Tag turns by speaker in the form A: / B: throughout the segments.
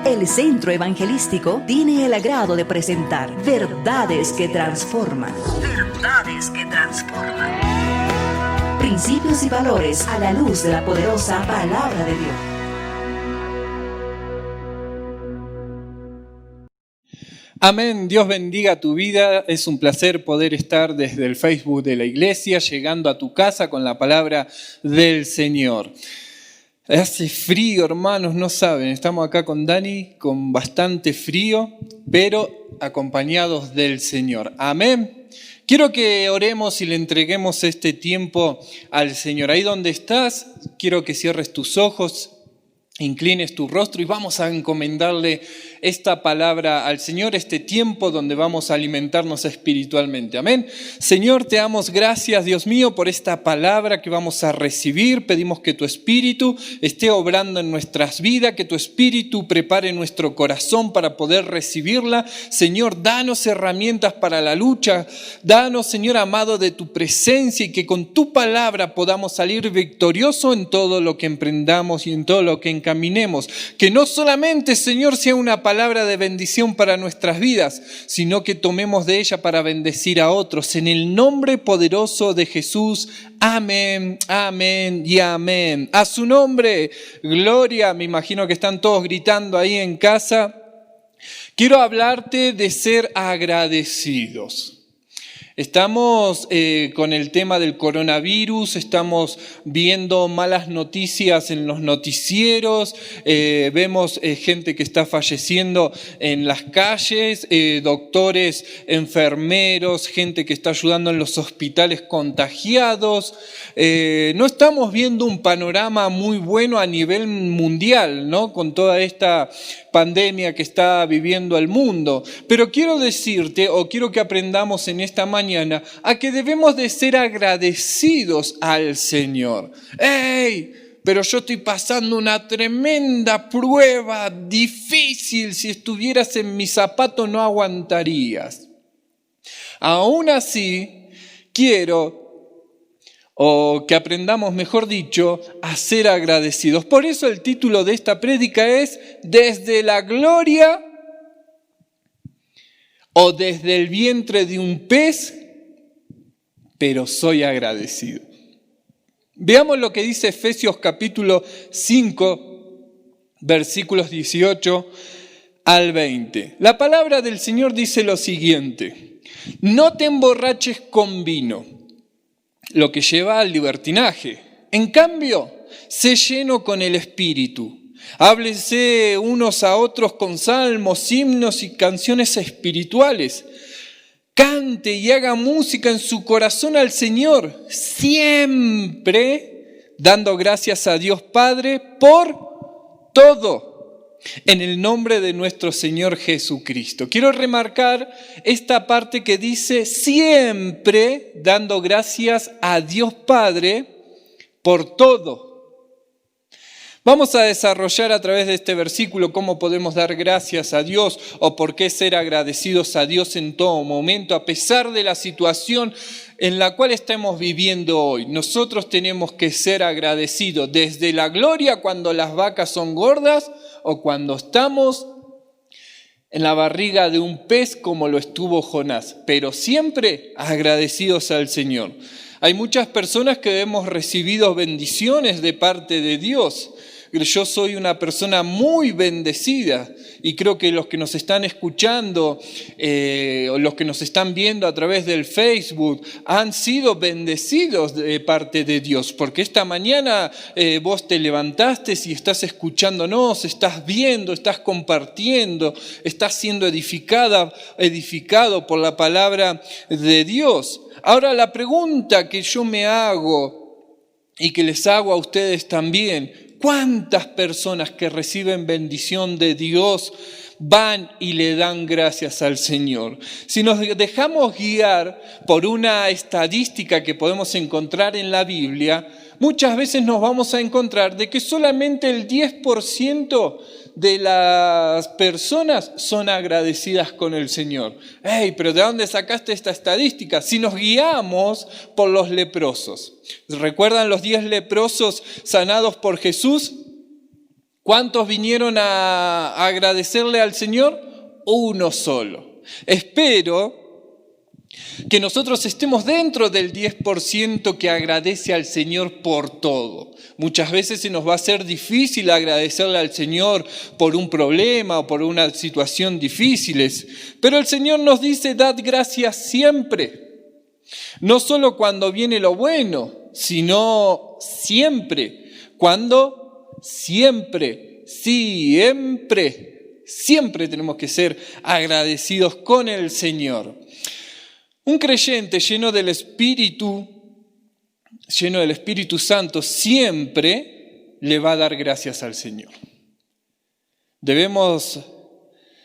A: El Centro Evangelístico tiene el agrado de presentar Verdades que Transforman. Verdades que Transforman. Principios y valores a la luz de la poderosa Palabra de Dios.
B: Amén, Dios bendiga tu vida. Es un placer poder estar desde el Facebook de la iglesia, llegando a tu casa con la palabra del Señor. Hace frío, hermanos, no saben, estamos acá con Dani con bastante frío, pero acompañados del Señor. Amén. Quiero que oremos y le entreguemos este tiempo al Señor. Ahí donde estás, quiero que cierres tus ojos, inclines tu rostro y vamos a encomendarle esta palabra al Señor, este tiempo donde vamos a alimentarnos espiritualmente. Amén. Señor, te damos gracias, Dios mío, por esta palabra que vamos a recibir. Pedimos que tu Espíritu esté obrando en nuestras vidas, que tu Espíritu prepare nuestro corazón para poder recibirla. Señor, danos herramientas para la lucha. Danos, Señor amado, de tu presencia y que con tu palabra podamos salir victoriosos en todo lo que emprendamos y en todo lo que encaminemos. Que no solamente, Señor, sea una palabra de bendición para nuestras vidas, sino que tomemos de ella para bendecir a otros. En el nombre poderoso de Jesús. Amén, amén y amén. A su nombre, gloria. Me imagino que están todos gritando ahí en casa. Quiero hablarte de ser agradecidos. Estamos con el tema del coronavirus, estamos viendo malas noticias en los noticieros, vemos gente que está falleciendo en las calles, doctores, enfermeros, gente que está ayudando en los hospitales contagiados. No estamos viendo un panorama muy bueno a nivel mundial, ¿no? Con toda esta pandemia que está viviendo el mundo. Pero quiero decirte, o quiero que aprendamos en esta mañana, a que debemos de ser agradecidos al Señor. ¡Ey! Pero yo estoy pasando una tremenda prueba difícil. Si estuvieras en mis zapatos no aguantarías. Aún así, quiero o que aprendamos, mejor dicho, a ser agradecidos. Por eso el título de esta prédica es Desde la gloria o desde el vientre de un pez, pero soy agradecido. Veamos lo que dice Efesios capítulo 5, versículos 18 al 20. La palabra del Señor dice lo siguiente: no te emborraches con vino, lo que lleva al libertinaje. En cambio, sé lleno con el Espíritu. Háblense unos a otros con salmos, himnos y canciones espirituales. Cante y haga música en su corazón al Señor, siempre dando gracias a Dios Padre por todo, en el nombre de nuestro Señor Jesucristo. Quiero remarcar esta parte que dice siempre dando gracias a Dios Padre por todo. Vamos a desarrollar a través de este versículo cómo podemos dar gracias a Dios o por qué ser agradecidos a Dios en todo momento, a pesar de la situación en la cual estamos viviendo hoy. Nosotros tenemos que ser agradecidos desde la gloria cuando las vacas son gordas o cuando estamos en la barriga de un pez como lo estuvo Jonás, pero siempre agradecidos al Señor. Hay muchas personas que hemos recibido bendiciones de parte de Dios. Yo soy una persona muy bendecida y creo que los que nos están escuchando o los que nos están viendo a través del Facebook han sido bendecidos de parte de Dios, porque esta mañana vos te levantaste y estás escuchándonos, estás viendo, estás compartiendo, estás siendo edificado por la palabra de Dios. Ahora la pregunta que yo me hago y que les hago a ustedes también: ¿cuántas personas que reciben bendición de Dios van y le dan gracias al Señor? Si nos dejamos guiar por una estadística que podemos encontrar en la Biblia, muchas veces nos vamos a encontrar de que solamente el 10% de las personas son agradecidas con el Señor. ¡Ey! ¿Pero de dónde sacaste esta estadística? Si nos guiamos por los leprosos. ¿Recuerdan los 10 leprosos sanados por Jesús? ¿Cuántos vinieron a agradecerle al Señor? Uno solo. Espero que nosotros estemos dentro del 10% que agradece al Señor por todo. Muchas veces se nos va a hacer difícil agradecerle al Señor por un problema o por una situación difíciles, pero el Señor nos dice, dad gracias siempre. No solo cuando viene lo bueno, sino siempre. ¿Cuándo? Siempre, siempre tenemos que ser agradecidos con el Señor. Un creyente lleno del Espíritu Santo siempre le va a dar gracias al Señor. Debemos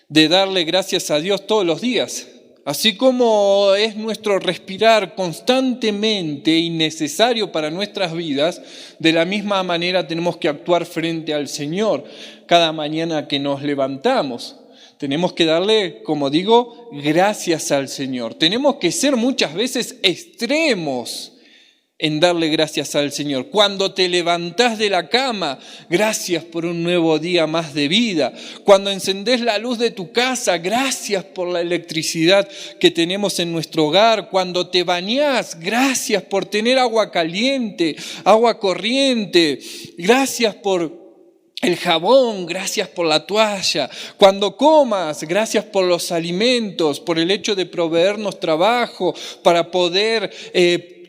B: de darle gracias a Dios todos los días, así como es nuestro respirar constantemente y necesario para nuestras vidas. De la misma manera tenemos que actuar frente al Señor cada mañana que nos levantamos. Tenemos que darle, como digo, gracias al Señor. Tenemos que ser muchas veces extremos en darle gracias al Señor. Cuando te levantás de la cama, gracias por un nuevo día más de vida. Cuando encendés la luz de tu casa, gracias por la electricidad que tenemos en nuestro hogar. Cuando te bañás, gracias por tener agua caliente, agua corriente. Gracias por el jabón, gracias por la toalla. Cuando comas, gracias por los alimentos, por el hecho de proveernos trabajo para poder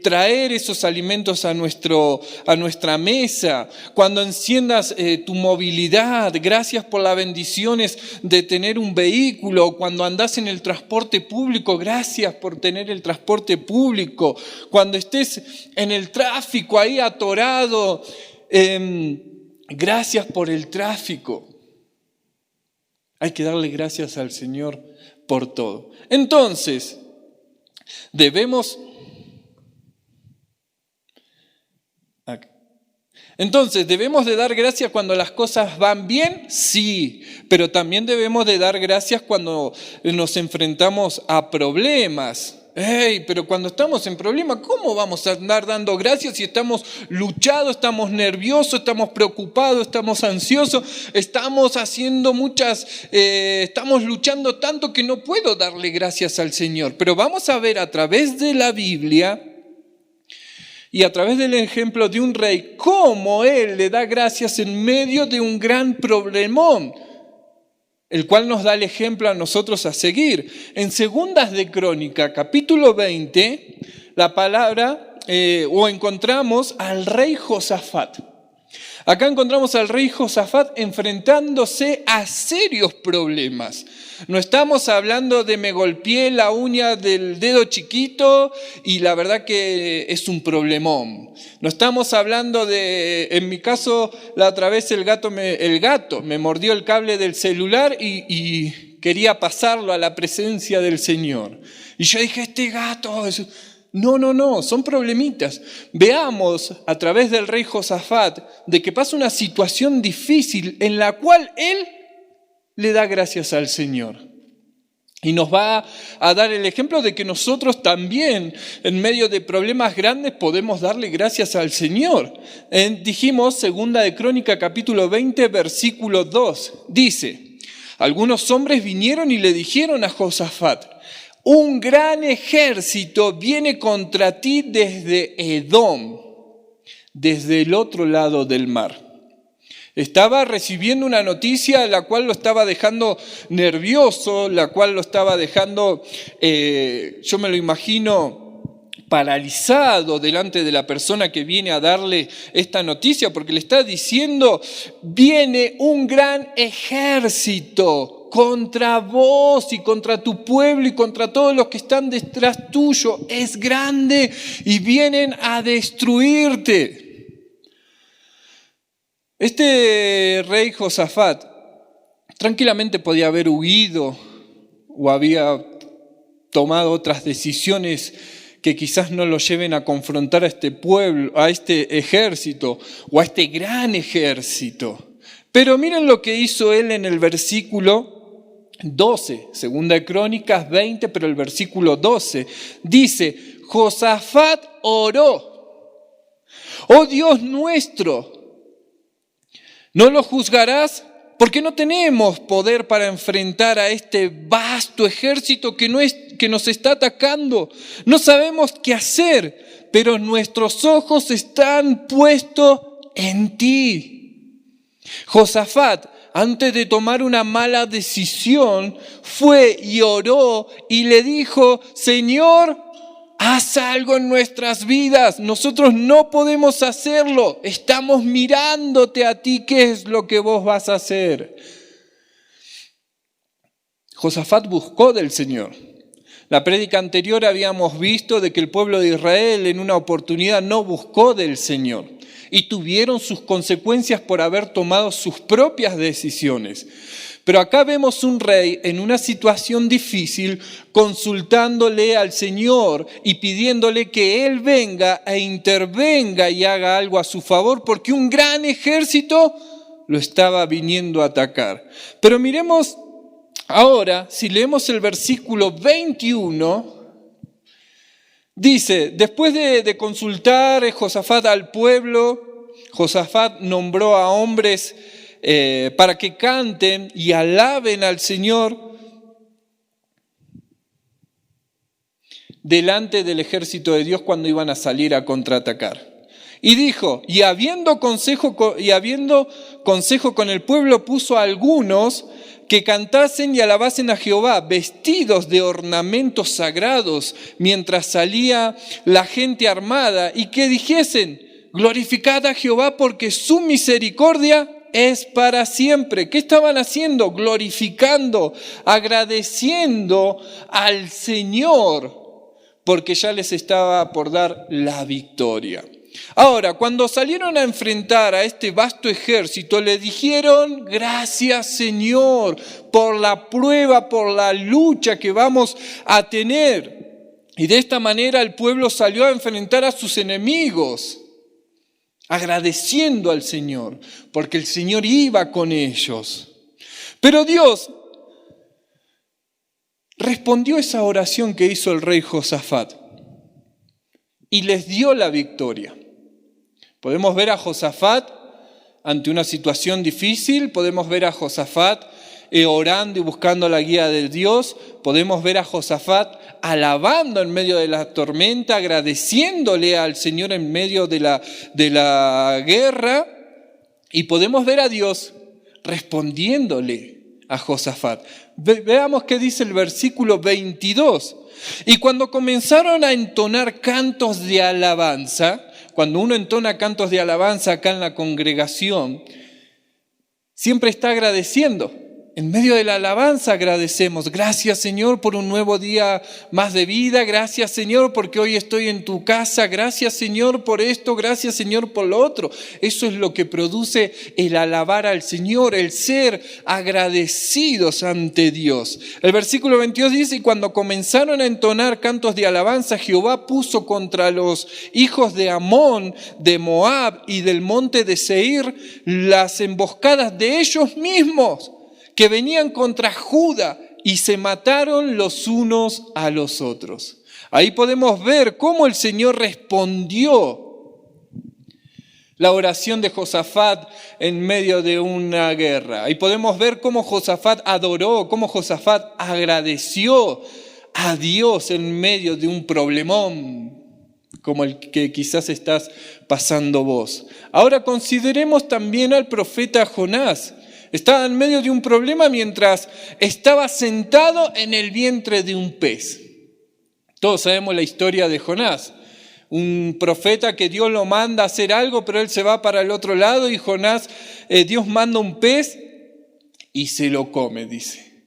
B: traer esos alimentos a nuestra mesa. Cuando enciendas tu movilidad, gracias por las bendiciones de tener un vehículo. Cuando andás en el transporte público, gracias por tener el transporte público. Cuando estés en el tráfico ahí atorado, gracias por el tráfico. Hay que darle gracias al Señor por todo. Entonces, debemos de dar gracias cuando las cosas van bien, sí, pero también debemos de dar gracias cuando nos enfrentamos a problemas. Pero cuando estamos en problemas, ¿cómo vamos a andar dando gracias si estamos luchados, estamos nerviosos, estamos preocupados, estamos ansiosos, estamos estamos luchando tanto que no puedo darle gracias al Señor? Pero vamos a ver a través de la Biblia y a través del ejemplo de un rey, cómo él le da gracias en medio de un gran problemón, el cual nos da el ejemplo a nosotros a seguir. En Segundas de Crónica, capítulo 20, la palabra, encontramos al rey Josafat. Acá encontramos al rey Josafat enfrentándose a serios problemas. No estamos hablando de me golpeé la uña del dedo chiquito y la verdad que es un problemón. No estamos hablando de, en mi caso, la otra vez el gato me mordió el cable del celular y quería pasarlo a la presencia del Señor. Y yo dije, este gato... No, son problemitas. Veamos a través del rey Josafat de que pasa una situación difícil en la cual él le da gracias al Señor. Y nos va a dar el ejemplo de que nosotros también, en medio de problemas grandes, podemos darle gracias al Señor. Dijimos, Segunda de Crónica, capítulo 20, versículo 2, dice, algunos hombres vinieron y le dijeron a Josafat, un gran ejército viene contra ti desde Edom, desde el otro lado del mar. Estaba recibiendo una noticia la cual lo estaba dejando nervioso, la cual lo estaba dejando, yo me lo imagino, paralizado delante de la persona que viene a darle esta noticia, porque le está diciendo, viene un gran ejército contra vos y contra tu pueblo y contra todos los que están detrás tuyo. Es grande y vienen a destruirte. Este rey Josafat tranquilamente podía haber huido o había tomado otras decisiones que quizás no lo lleven a confrontar a este pueblo, a este ejército o a este gran ejército. Pero miren lo que hizo él en el versículo 12, Segunda de Crónicas 20, pero el versículo 12 dice, Josafat oró, oh Dios nuestro, No lo juzgarás porque no tenemos poder para enfrentar a este vasto ejército que nos está atacando. No sabemos qué hacer, pero nuestros ojos están puestos en ti. Josafat, antes de tomar una mala decisión, fue y oró y le dijo: Señor, haz algo en nuestras vidas. Nosotros no podemos hacerlo. Estamos mirándote a ti. ¿Qué es lo que vos vas a hacer? Josafat buscó del Señor. La prédica anterior habíamos visto de que el pueblo de Israel en una oportunidad no buscó del Señor y tuvieron sus consecuencias por haber tomado sus propias decisiones. Pero acá vemos un rey en una situación difícil consultándole al Señor y pidiéndole que Él venga e intervenga y haga algo a su favor porque un gran ejército lo estaba viniendo a atacar. Pero miremos ahora, si leemos el versículo 21, dice: después de consultar Josafat al pueblo, Josafat nombró a hombres para que canten y alaben al Señor delante del ejército de Dios cuando iban a salir a contraatacar. Y dijo, y habiendo consejo con el pueblo, puso a algunos que cantasen y alabasen a Jehová, vestidos de ornamentos sagrados, mientras salía la gente armada, y que dijesen: glorificad a Jehová porque su misericordia es para siempre. ¿Qué estaban haciendo? Glorificando, agradeciendo al Señor, porque ya les estaba por dar la victoria. Ahora, cuando salieron a enfrentar a este vasto ejército, le dijeron: gracias, Señor, por la prueba, por la lucha que vamos a tener. Y de esta manera el pueblo salió a enfrentar a sus enemigos, agradeciendo al Señor, porque el Señor iba con ellos. Pero Dios respondió esa oración que hizo el rey Josafat y les dio la victoria. Podemos ver a Josafat ante una situación difícil, podemos ver a Josafat orando y buscando la guía de Dios, podemos ver a Josafat alabando en medio de la tormenta, agradeciéndole al Señor en medio de la guerra, y podemos ver a Dios respondiéndole a Josafat. Veamos qué dice el versículo 22. Y cuando comenzaron a entonar cantos de alabanza, cuando uno entona cantos de alabanza acá en la congregación, siempre está agradeciendo. En medio de la alabanza agradecemos. Gracias, Señor, por un nuevo día más de vida. Gracias, Señor, porque hoy estoy en tu casa. Gracias, Señor, por esto. Gracias, Señor, por lo otro. Eso es lo que produce el alabar al Señor, el ser agradecidos ante Dios. El versículo 22 dice: y cuando comenzaron a entonar cantos de alabanza, Jehová puso contra los hijos de Amón, de Moab y del monte de Seir las emboscadas de ellos mismos, que venían contra Judá, y se mataron los unos a los otros. Ahí podemos ver cómo el Señor respondió la oración de Josafat en medio de una guerra. Ahí podemos ver cómo Josafat adoró, cómo Josafat agradeció a Dios en medio de un problemón como el que quizás estás pasando vos. Ahora consideremos también al profeta Jonás. Estaba en medio de un problema mientras estaba sentado en el vientre de un pez. Todos sabemos la historia de Jonás. Un profeta que Dios lo manda a hacer algo, pero él se va para el otro lado y Jonás, Dios manda un pez y se lo come, dice.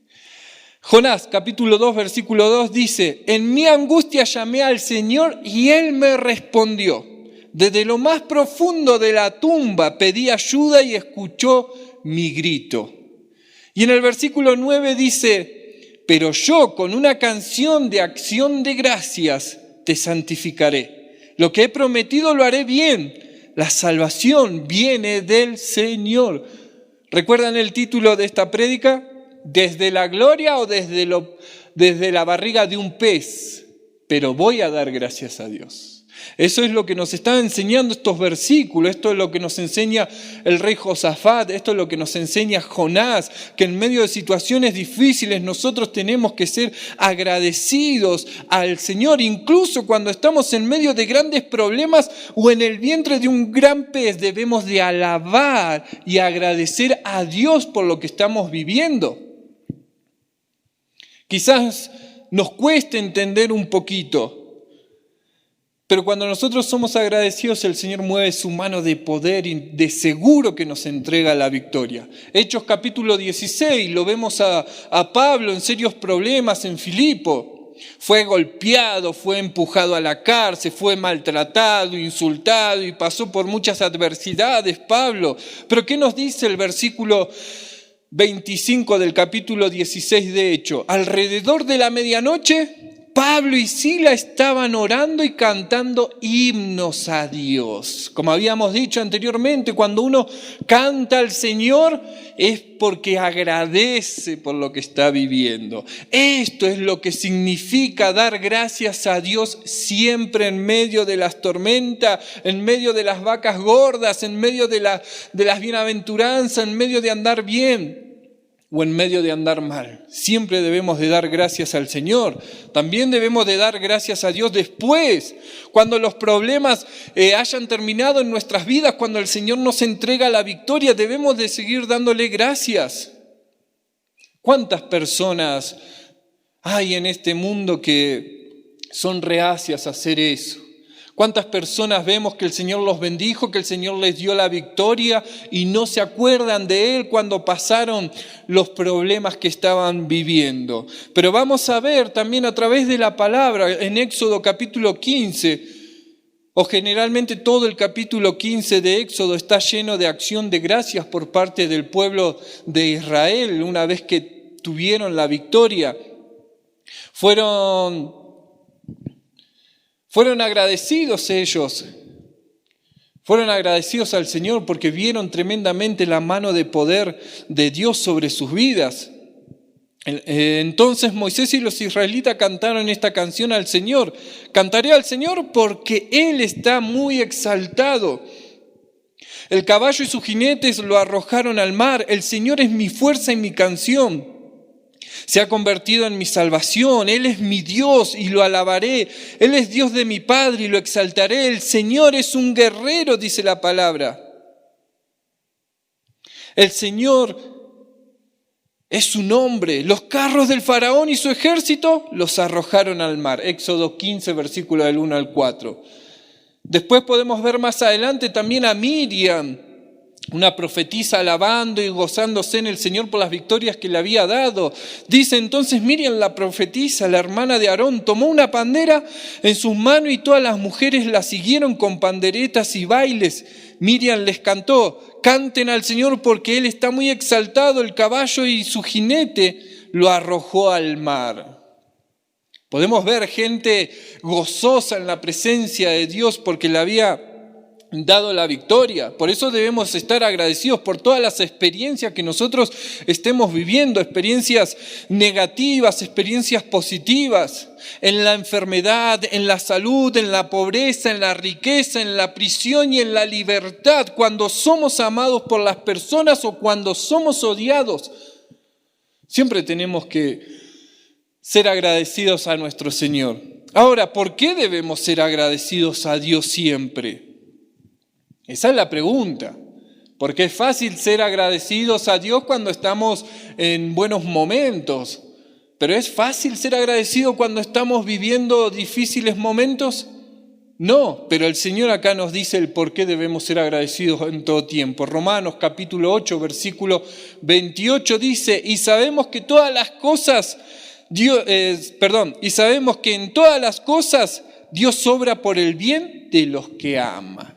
B: Jonás, capítulo 2, versículo 2 dice: en mi angustia llamé al Señor y Él me respondió. Desde lo más profundo de la tumba pedí ayuda y escuchó mi grito. Y en el versículo 9 dice: pero yo con una canción de acción de gracias te santificaré. Lo que he prometido lo haré bien. La salvación viene del Señor. ¿Recuerdan el título de esta prédica? ¿Desde la gloria o desde la barriga de un pez? Pero voy a dar gracias a Dios. Eso es lo que nos están enseñando estos versículos, esto es lo que nos enseña el rey Josafat, esto es lo que nos enseña Jonás, que en medio de situaciones difíciles nosotros tenemos que ser agradecidos al Señor, incluso cuando estamos en medio de grandes problemas o en el vientre de un gran pez, debemos de alabar y agradecer a Dios por lo que estamos viviendo. Quizás nos cueste entender un poquito, pero cuando nosotros somos agradecidos, el Señor mueve su mano de poder y de seguro que nos entrega la victoria. Hechos capítulo 16, lo vemos a Pablo en serios problemas en Filipo. Fue golpeado, fue empujado a la cárcel, fue maltratado, insultado y pasó por muchas adversidades, Pablo. Pero ¿qué nos dice el versículo 25 del capítulo 16 de Hechos? Alrededor de la medianoche, Pablo y Sila estaban orando y cantando himnos a Dios. Como habíamos dicho anteriormente, cuando uno canta al Señor es porque agradece por lo que está viviendo. Esto es lo que significa dar gracias a Dios siempre en medio de las tormentas, en medio de las vacas gordas, en medio de las bienaventuranzas, en medio de andar bien o en medio de andar mal. Siempre debemos de dar gracias al Señor. También debemos de dar gracias a Dios después, cuando los problemas hayan terminado en nuestras vidas, cuando el Señor nos entrega la victoria, debemos de seguir dándole gracias. ¿Cuántas personas hay en este mundo que son reacias a hacer eso? ¿Cuántas personas vemos que el Señor los bendijo, que el Señor les dio la victoria y no se acuerdan de Él cuando pasaron los problemas que estaban viviendo? Pero vamos a ver también a través de la palabra en Éxodo capítulo 15, o generalmente todo el capítulo 15 de Éxodo está lleno de acción de gracias por parte del pueblo de Israel. Una vez que tuvieron la victoria, fueron agradecidos ellos, fueron agradecidos al Señor porque vieron tremendamente la mano de poder de Dios sobre sus vidas. Entonces Moisés y los israelitas cantaron esta canción al Señor. Cantaré al Señor porque Él está muy exaltado. El caballo y sus jinetes lo arrojaron al mar. El Señor es mi fuerza y mi canción. Se ha convertido en mi salvación. Él es mi Dios y lo alabaré. Él es Dios de mi Padre y lo exaltaré. El Señor es un guerrero, dice la palabra. El Señor es su nombre. Los carros del faraón y su ejército los arrojaron al mar. Éxodo 15, versículo del 1 al 4. Después podemos ver más adelante también a Miriam, una profetisa alabando y gozándose en el Señor por las victorias que le había dado. Dice entonces Miriam, la profetisa, la hermana de Aarón, tomó una pandera en sus manos y todas las mujeres la siguieron con panderetas y bailes. Miriam les cantó: canten al Señor porque Él está muy exaltado, el caballo y su jinete lo arrojó al mar. Podemos ver gente gozosa en la presencia de Dios porque le había dado la victoria. Por eso debemos estar agradecidos por todas las experiencias que nosotros estemos viviendo, experiencias negativas, experiencias positivas, en la enfermedad, en la salud, en la pobreza, en la riqueza, en la prisión y en la libertad, cuando somos amados por las personas o cuando somos odiados. Siempre tenemos que ser agradecidos a nuestro Señor. Ahora, ¿por qué debemos ser agradecidos a Dios siempre? Esa es la pregunta, porque es fácil ser agradecidos a Dios cuando estamos en buenos momentos, pero ¿es fácil ser agradecido cuando estamos viviendo difíciles momentos? No, pero el Señor acá nos dice el por qué debemos ser agradecidos en todo tiempo. Romanos capítulo 8, versículo 28 dice: y sabemos que todas las cosas, y sabemos que en todas las cosas Dios obra por el bien de los que ama.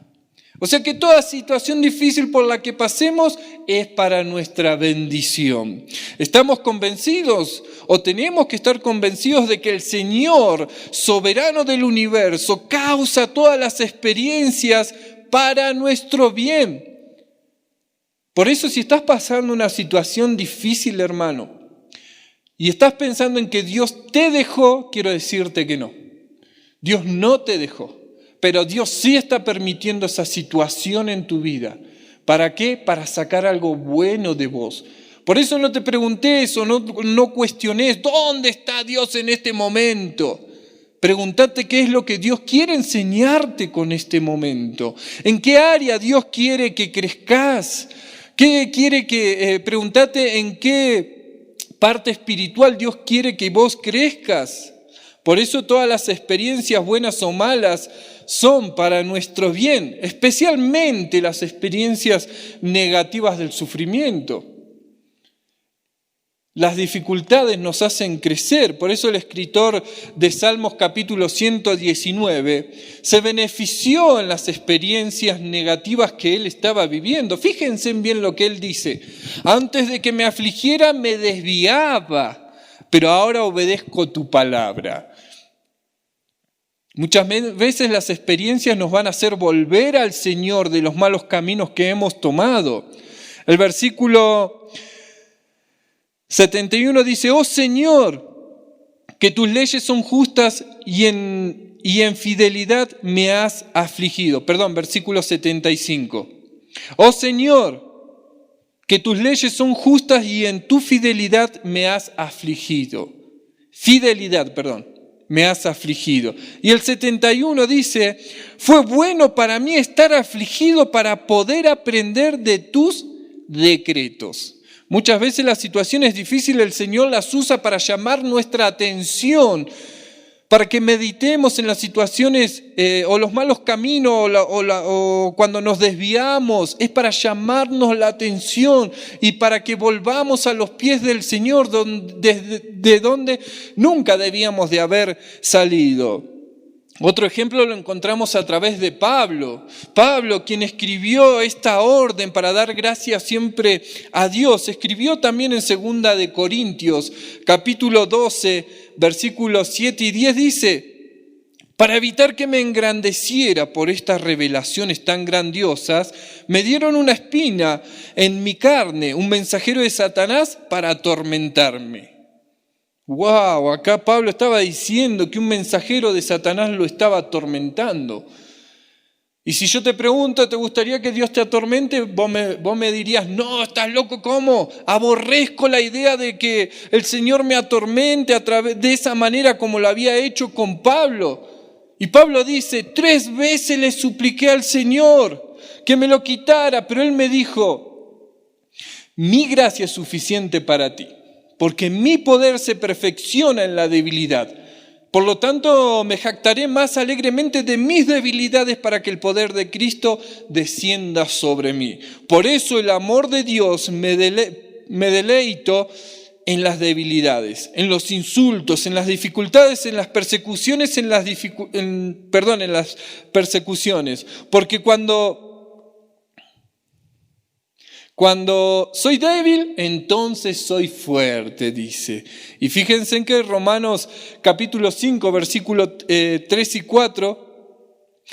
B: O sea que toda situación difícil por la que pasemos es para nuestra bendición. Estamos convencidos o tenemos que estar convencidos de que el Señor, soberano del universo, causa todas las experiencias para nuestro bien. Por eso, si estás pasando una situación difícil, hermano, y estás pensando en que Dios te dejó, quiero decirte que no. Dios no te dejó. Pero Dios sí está permitiendo esa situación en tu vida. ¿Para qué? Para sacar algo bueno de vos. Por eso no te preguntes o no cuestiones dónde está Dios en este momento. Pregúntate qué es lo que Dios quiere enseñarte con este momento. ¿En qué área Dios quiere que crezcas? ¿Qué quiere que pregúntate en qué parte espiritual Dios quiere que vos crezcas? Por eso todas las experiencias buenas o malas son para nuestro bien, especialmente las experiencias negativas del sufrimiento. Las dificultades nos hacen crecer, por eso el escritor de Salmos capítulo 119 se benefició en las experiencias negativas que él estaba viviendo. Fíjense bien lo que él dice: antes de que me afligiera me desviaba, pero ahora obedezco tu palabra. Muchas veces las experiencias nos van a hacer volver al Señor de los malos caminos que hemos tomado. El versículo 71 dice: oh Señor, que tus leyes son justas y en fidelidad me has afligido. Perdón, versículo 75. Oh Señor, que tus leyes son justas y en tu fidelidad me has afligido. Me has afligido. Y el 71 dice: fue bueno para mí estar afligido para poder aprender de tus decretos. Muchas veces las situaciones difíciles el Señor las usa para llamar nuestra atención, para que meditemos en las situaciones o los malos caminos o cuando nos desviamos. Es para llamarnos la atención y para que volvamos a los pies del Señor de donde nunca debíamos de haber salido. Otro ejemplo lo encontramos a través de Pablo. Pablo, quien escribió esta orden para dar gracias siempre a Dios, escribió también en 2 de Corintios, capítulo 12, versículos 7 y 10, dice: para evitar que me engrandeciera por estas revelaciones tan grandiosas, me dieron una espina en mi carne, un mensajero de Satanás para atormentarme. Wow, acá Pablo estaba diciendo que un mensajero de Satanás lo estaba atormentando. Y si yo te pregunto, ¿te gustaría que Dios te atormente? Vos me dirías: no, estás loco, ¿cómo? Aborrezco la idea de que el Señor me atormente de esa manera como lo había hecho con Pablo. Y Pablo dice: 3 veces le supliqué al Señor que me lo quitara, pero Él me dijo: mi gracia es suficiente para ti, porque mi poder se perfecciona en la debilidad. Por lo tanto, me jactaré más alegremente de mis debilidades para que el poder de Cristo descienda sobre mí. Por eso el amor de Dios me deleito en las debilidades, en los insultos, en las dificultades, en las persecuciones, en las persecuciones. Porque cuando soy débil, entonces soy fuerte, dice. Y fíjense en que Romanos capítulo 5, versículos 3 y 4,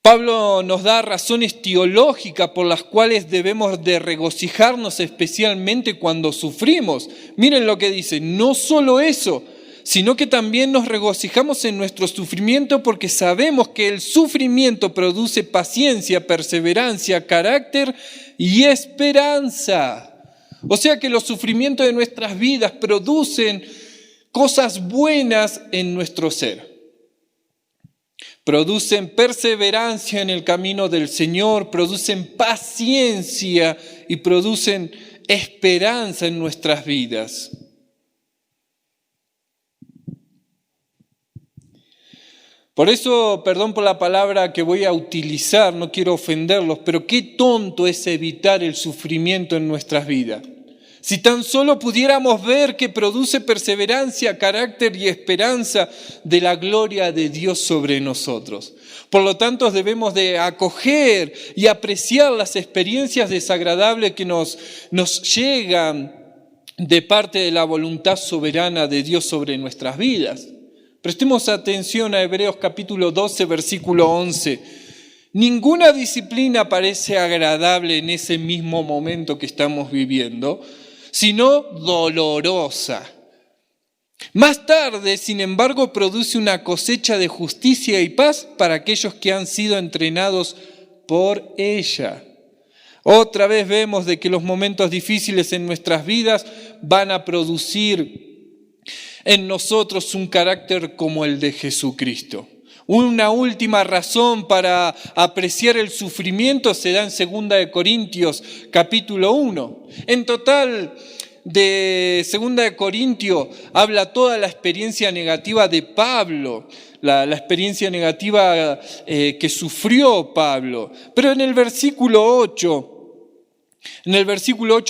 B: Pablo nos da razones teológicas por las cuales debemos de regocijarnos especialmente cuando sufrimos. Miren lo que dice: no solo eso, sino que también nos regocijamos en nuestro sufrimiento porque sabemos que el sufrimiento produce paciencia, perseverancia, carácter y esperanza. O sea que los sufrimientos de nuestras vidas producen cosas buenas en nuestro ser. Producen perseverancia en el camino del Señor, producen paciencia y producen esperanza en nuestras vidas. Por eso, perdón por la palabra que voy a utilizar, no quiero ofenderlos, pero qué tonto es evitar el sufrimiento en nuestras vidas. Si tan solo pudiéramos ver que produce perseverancia, carácter y esperanza de la gloria de Dios sobre nosotros. Por lo tanto, debemos de acoger y apreciar las experiencias desagradables que nos llegan de parte de la voluntad soberana de Dios sobre nuestras vidas. Prestemos atención a Hebreos capítulo 12, versículo 11. Ninguna disciplina parece agradable en ese mismo momento que estamos viviendo, sino dolorosa. Más tarde, sin embargo, produce una cosecha de justicia y paz para aquellos que han sido entrenados por ella. Otra vez vemos de que los momentos difíciles en nuestras vidas van a producir en nosotros un carácter como el de Jesucristo. Una última razón para apreciar el sufrimiento se da en 2 Corintios capítulo 1. En total, de 2 Corintios habla toda la experiencia negativa de Pablo, la experiencia negativa que sufrió Pablo. Pero en el versículo 8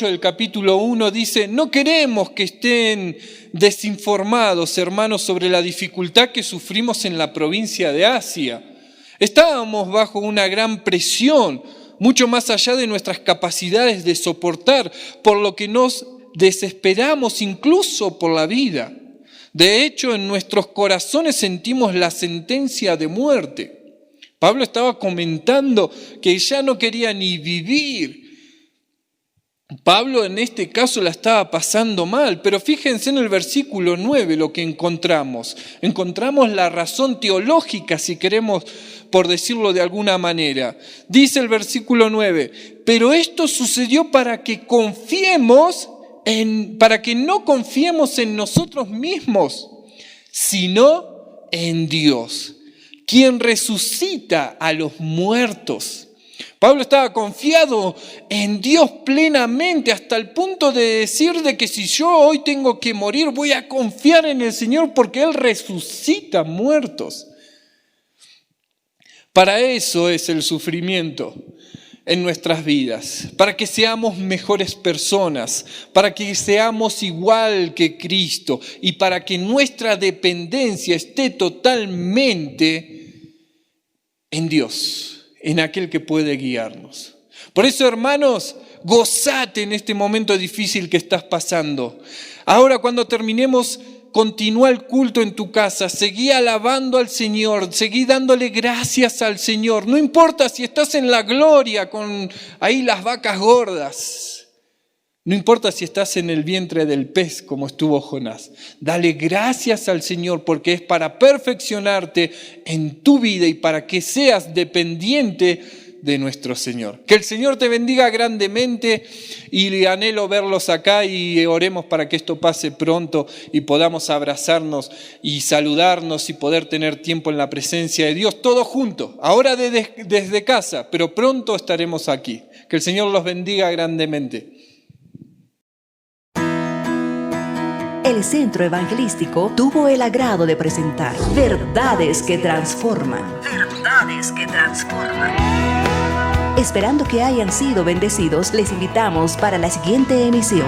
B: del capítulo 1 dice: no queremos que estén desinformados, hermanos, sobre la dificultad que sufrimos en la provincia de Asia. Estábamos bajo una gran presión, mucho más allá de nuestras capacidades de soportar, por lo que nos desesperamos incluso por la vida. De hecho, en nuestros corazones sentimos la sentencia de muerte. Pablo estaba comentando que ya no quería ni vivir. Pablo en este caso la estaba pasando mal, pero fíjense en el versículo 9 lo que encontramos. Encontramos la razón teológica, si queremos, por decirlo de alguna manera. Dice el versículo 9, pero esto sucedió para que no confiemos en nosotros mismos, sino en Dios, quien resucita a los muertos. Pablo estaba confiado en Dios plenamente, hasta el punto de decir de que si yo hoy tengo que morir, voy a confiar en el Señor porque Él resucita muertos. Para eso es el sufrimiento en nuestras vidas, para que seamos mejores personas, para que seamos igual que Cristo y para que nuestra dependencia esté totalmente en Dios, en aquel que puede guiarnos. Por eso, hermanos, gozate en este momento difícil que estás pasando. Ahora, cuando terminemos, continúa el culto en tu casa, seguí alabando al Señor, seguí dándole gracias al Señor. No importa si estás en la gloria con ahí las vacas gordas. No importa si estás en el vientre del pez como estuvo Jonás. Dale gracias al Señor porque es para perfeccionarte en tu vida y para que seas dependiente de nuestro Señor. Que el Señor te bendiga grandemente y anhelo verlos acá y oremos para que esto pase pronto y podamos abrazarnos y saludarnos y poder tener tiempo en la presencia de Dios todos juntos. Ahora desde casa, pero pronto estaremos aquí. Que el Señor los bendiga grandemente.
A: El Centro Evangelístico tuvo el agrado de presentar Verdades que Transforman. Verdades que Transforman. Esperando que hayan sido bendecidos, les invitamos para la siguiente emisión.